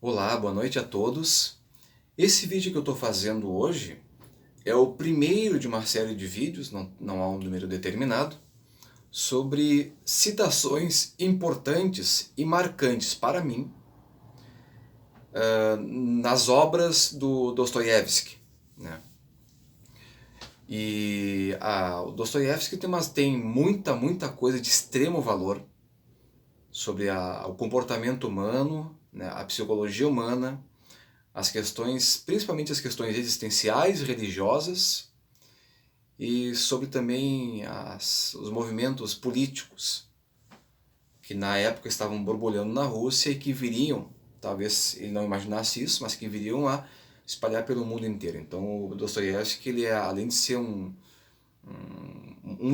Olá, boa noite a todos. Esse vídeo que eu estou fazendo hoje é o primeiro de uma série de vídeos, não há um número determinado, sobre citações importantes e marcantes para mim nas obras do Dostoiévski, né? O Dostoiévski tem muita coisa de extremo valor sobre o comportamento humano, né, a psicologia humana, as questões, principalmente as questões existenciais e religiosas, e sobre também os movimentos políticos que na época estavam borbulhando na Rússia e que viriam, talvez ele não imaginasse isso, mas que viriam a espalhar pelo mundo inteiro. Então o Dostoiévski, ele além de ser um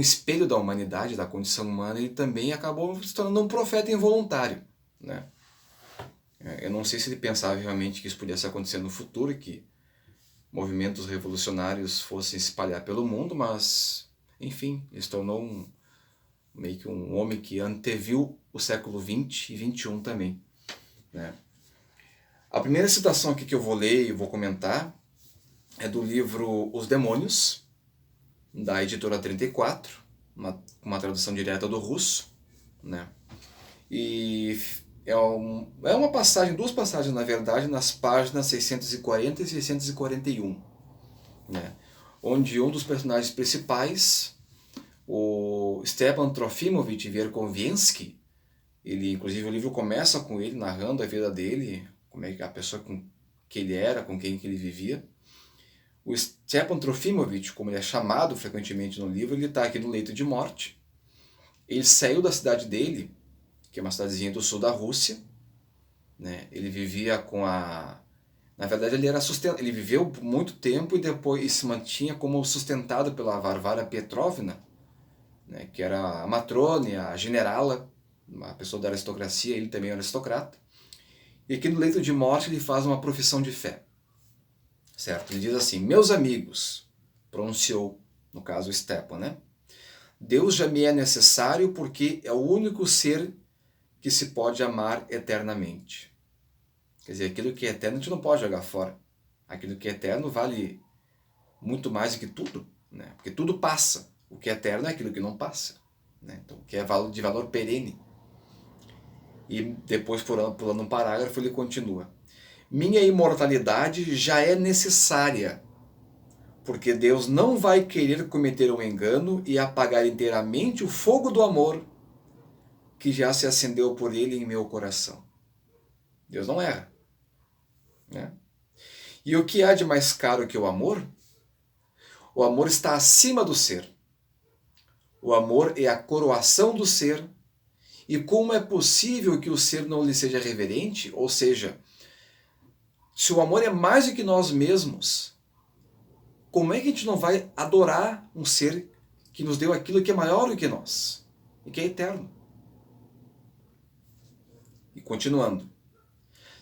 espelho da humanidade, da condição humana, ele também acabou se tornando um profeta involuntário, né? Eu não sei se ele pensava realmente que isso pudesse acontecer no futuro e que movimentos revolucionários fossem se espalhar pelo mundo, mas, enfim, ele se tornou meio que um homem que anteviu o século XX e XXI também, né? A primeira citação aqui que eu vou ler e vou comentar é do livro Os Demônios, da editora 34, uma tradução direta do russo, né? E é uma passagem, duas passagens na verdade, nas páginas 640 e 641, né? Onde um dos personagens principais, o Stepan Trofimovich Verkovensky, ele, inclusive o livro começa com ele narrando a vida dele, como é que a pessoa que ele era, com quem que ele vivia. O Stepan Trofimovich, como ele é chamado frequentemente no livro, ele está aqui no leito de morte. Ele saiu da cidade dele, que é uma cidadezinha do sul da Rússia, né? Ele vivia com a... Na verdade, ele viveu por muito tempo e depois se mantinha como sustentado pela Varvara Petrovna, né? Que era a matrone, a generala, uma pessoa da aristocracia, ele também era aristocrata. E aqui no leito de morte ele faz uma profissão de fé, certo? Ele diz assim: meus amigos, pronunciou, no caso, Stepan, né? Deus já me é necessário porque é o único ser que se pode amar eternamente. Quer dizer, aquilo que é eterno a gente não pode jogar fora. Aquilo que é eterno vale muito mais do que tudo, né? Porque tudo passa. O que é eterno é aquilo que não passa, né? Então, o que é de valor perene. E depois, pulando um parágrafo, ele continua: minha imortalidade já é necessária, porque Deus não vai querer cometer um engano e apagar inteiramente o fogo do amor que já se acendeu por ele em meu coração. Deus não erra, né? E o que há de mais caro que o amor? O amor está acima do ser. O amor é a coroação do ser. E como é possível que o ser não lhe seja reverente? Ou seja, se o amor é mais do que nós mesmos, como é que a gente não vai adorar um ser que nos deu aquilo que é maior do que nós e que é eterno? E continuando: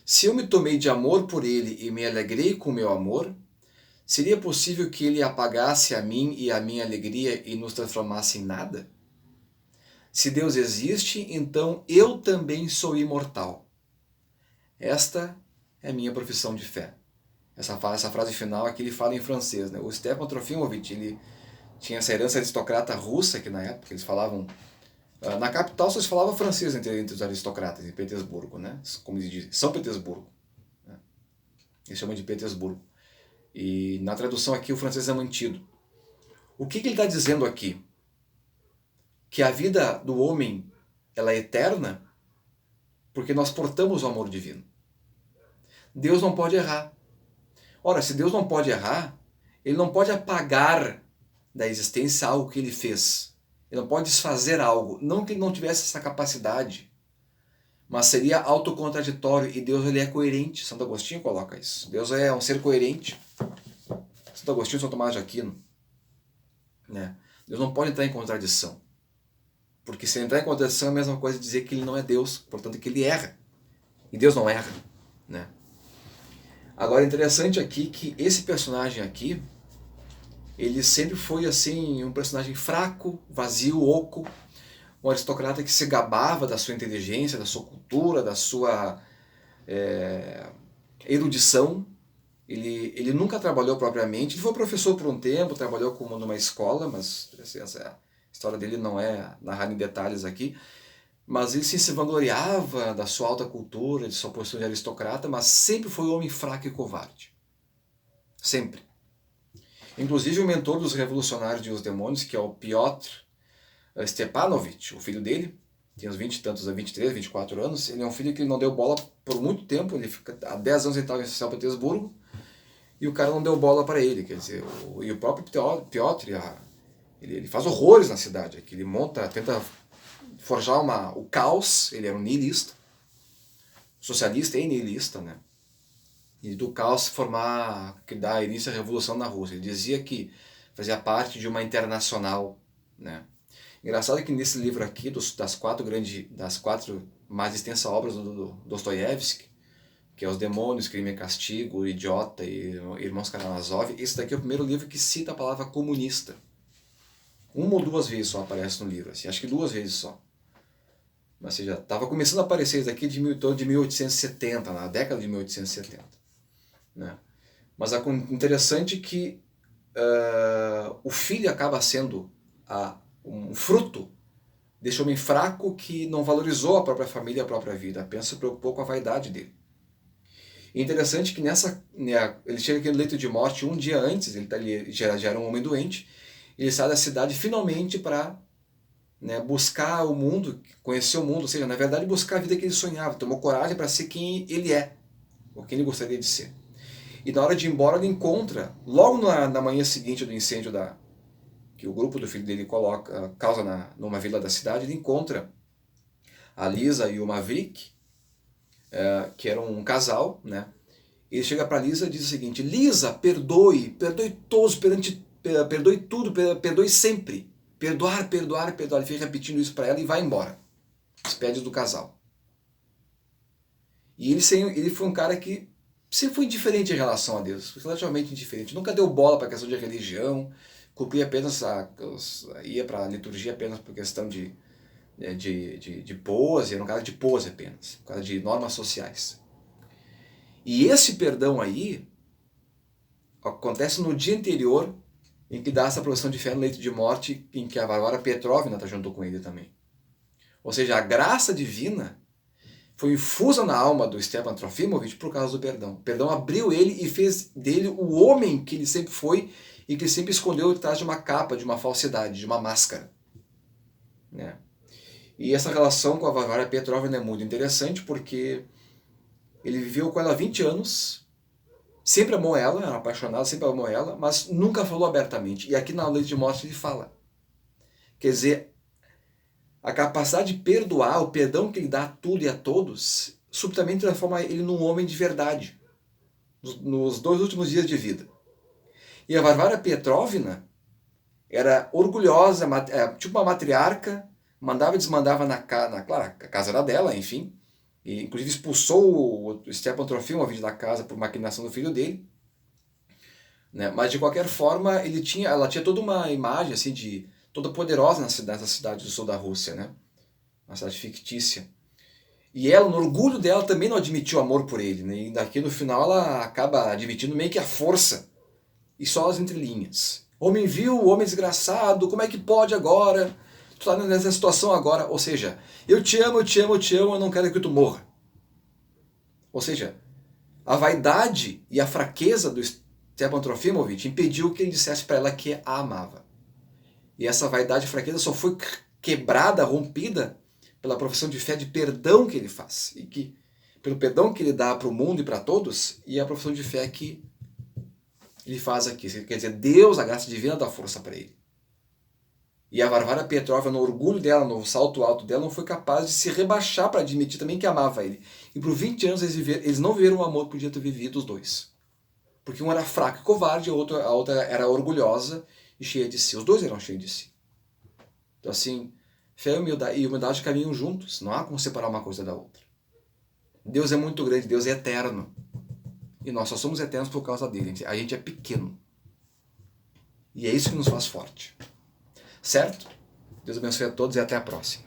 se eu me tomei de amor por ele e me alegrei com meu amor, seria possível que ele apagasse a mim e a minha alegria e nos transformasse em nada? Se Deus existe, então eu também sou imortal. Esta é a minha profissão de fé. Essa frase final aqui ele fala em francês, né? O Stepan Trofimovich, ele tinha essa herança aristocrata russa, que na época eles falavam... Na capital só se falava francês entre os aristocratas, em Petersburgo, né? Como eles dizem, São Petersburgo, né? Eles chamam de Petersburgo. E na tradução aqui o francês é mantido. O que ele está dizendo aqui? Que a vida do homem ela é eterna porque nós portamos o amor divino. Deus não pode errar. Ora, se Deus não pode errar, ele não pode apagar da existência algo que ele fez. Ele não pode desfazer algo. Não que ele não tivesse essa capacidade, mas seria autocontraditório, e Deus ele é coerente. Santo Agostinho coloca isso. Deus é um ser coerente. Santo Agostinho e São Tomás de Aquino, né? Deus não pode entrar em contradição. Porque se ele entrar em contradição é a mesma coisa dizer que ele não é Deus, portanto que ele erra. E Deus não erra, né? Agora, interessante aqui que esse personagem aqui, ele sempre foi assim um personagem fraco, vazio, oco, um aristocrata que se gabava da sua inteligência, da sua cultura, da sua erudição. Ele nunca trabalhou propriamente, ele foi professor por um tempo, trabalhou como numa escola, mas assim, essa história dele não é narrada em detalhes aqui. Mas ele se vangloriava da sua alta cultura, de sua postura de aristocrata, mas sempre foi um homem fraco e covarde. Sempre. Inclusive o mentor dos revolucionários de Os Demônios, que é o Piotr Stepanovich, o filho dele, tinha uns 20 e tantos, 23, 24 anos, ele é um filho que ele não deu bola por muito tempo, há 10 anos ele estava em São Petersburgo, e o cara não deu bola para ele, quer dizer, e o próprio Piotr, ele faz horrores na cidade, que ele tenta forjar o caos, ele era um niilista, socialista e niilista, né? E do caos que dá início à revolução na Rússia. Ele dizia que fazia parte de uma internacional, né? Engraçado que nesse livro aqui, das quatro mais extensas obras do Dostoiévski, que é Os Demônios, Crime e Castigo, O Idiota e Irmãos Karamazov, esse daqui é o primeiro livro que cita a palavra comunista. Uma ou duas vezes só aparece no livro, assim, acho que 2 vezes só. Mas seja, estava começando a aparecer isso daqui de 1870, na década de 1870. Né? Mas é interessante que o filho acaba sendo um fruto desse homem fraco que não valorizou a própria família e a própria vida, apenas se preocupou com a vaidade dele. E interessante que ele chega aqui no leito de morte um dia antes, ele já era um homem doente, ele sai da cidade finalmente para buscar o mundo, conhecer o mundo, ou seja, na verdade buscar a vida que ele sonhava, tomou coragem para ser quem ele é, ou quem ele gostaria de ser. E na hora de ir embora ele encontra, logo na manhã seguinte do incêndio que o grupo do filho dele causa numa vila da cidade, ele encontra a Lisa e o Maverick, que eram um casal, né? Ele chega para Lisa e diz o seguinte: Lisa, perdoe todos, perdoe tudo, perdoe sempre. Perdoar, perdoar, perdoar. Ele fica repetindo isso para ela e vai embora. Despede do casal. E ele foi um cara que sempre foi indiferente em relação a Deus, relativamente indiferente. Nunca deu bola para a questão de religião, cumpria apenas ia para a liturgia apenas por questão de pose, era um cara de pose apenas, um cara de normas sociais. E esse perdão aí acontece no dia anterior em que dá essa profissão de fé no leito de morte, em que a Varvara Petrovna está junto com ele também. Ou seja, a graça divina foi infusa na alma do Stepan Trofimovich por causa do perdão. O perdão abriu ele e fez dele o homem que ele sempre foi e que ele sempre escondeu atrás de uma capa, de uma falsidade, de uma máscara. Né? E essa relação com a Varvara Petrovna é muito interessante porque ele viveu com ela há 20 anos, sempre amou ela, era apaixonado, sempre amou ela, mas nunca falou abertamente. E aqui na Leito de Morte ele fala. Quer dizer, a capacidade de perdoar, o perdão que ele dá a tudo e a todos, subitamente transforma ele num homem de verdade, nos 2 últimos dias de vida. E a Varvara Petrovna era orgulhosa, tipo uma matriarca, mandava e desmandava claro, a casa era dela, enfim, e inclusive expulsou o Stepan Trofimovich da casa por maquinação do filho dele. Né? Mas de qualquer forma, ela tinha toda uma imagem assim toda poderosa nessa cidade do sul da Rússia, né? Uma cidade fictícia. E ela, no orgulho dela, também não admitiu amor por ele. Né? E daqui no final ela acaba admitindo meio que a força. E só as entrelinhas. Homem vil, homem desgraçado, como é que pode agora? Tu tá nessa situação agora. Ou seja, eu te amo, eu te amo, eu te amo, eu não quero que tu morra. Ou seja, a vaidade e a fraqueza do Stepan Trofimovich impediu que ele dissesse para ela que a amava. E essa vaidade e fraqueza só foi quebrada, rompida, pela profissão de fé de perdão que ele faz. E pelo perdão que ele dá para o mundo e para todos, e a profissão de fé que ele faz aqui. Quer dizer, Deus, a graça divina, dá força para ele. E a Varvara Petrovna, no orgulho dela, no salto alto dela, não foi capaz de se rebaixar para admitir também que amava ele. E por 20 anos eles não viveram o amor que podia ter vivido os dois. Porque um era fraco e covarde, a outra era orgulhosa e cheia de si. Os dois eram cheios de si. Então assim, fé e humildade caminham juntos. Não há como separar uma coisa da outra. Deus é muito grande, Deus é eterno. E nós só somos eternos por causa dele. A gente é pequeno. E é isso que nos faz forte. Certo? Deus abençoe a todos e até a próxima.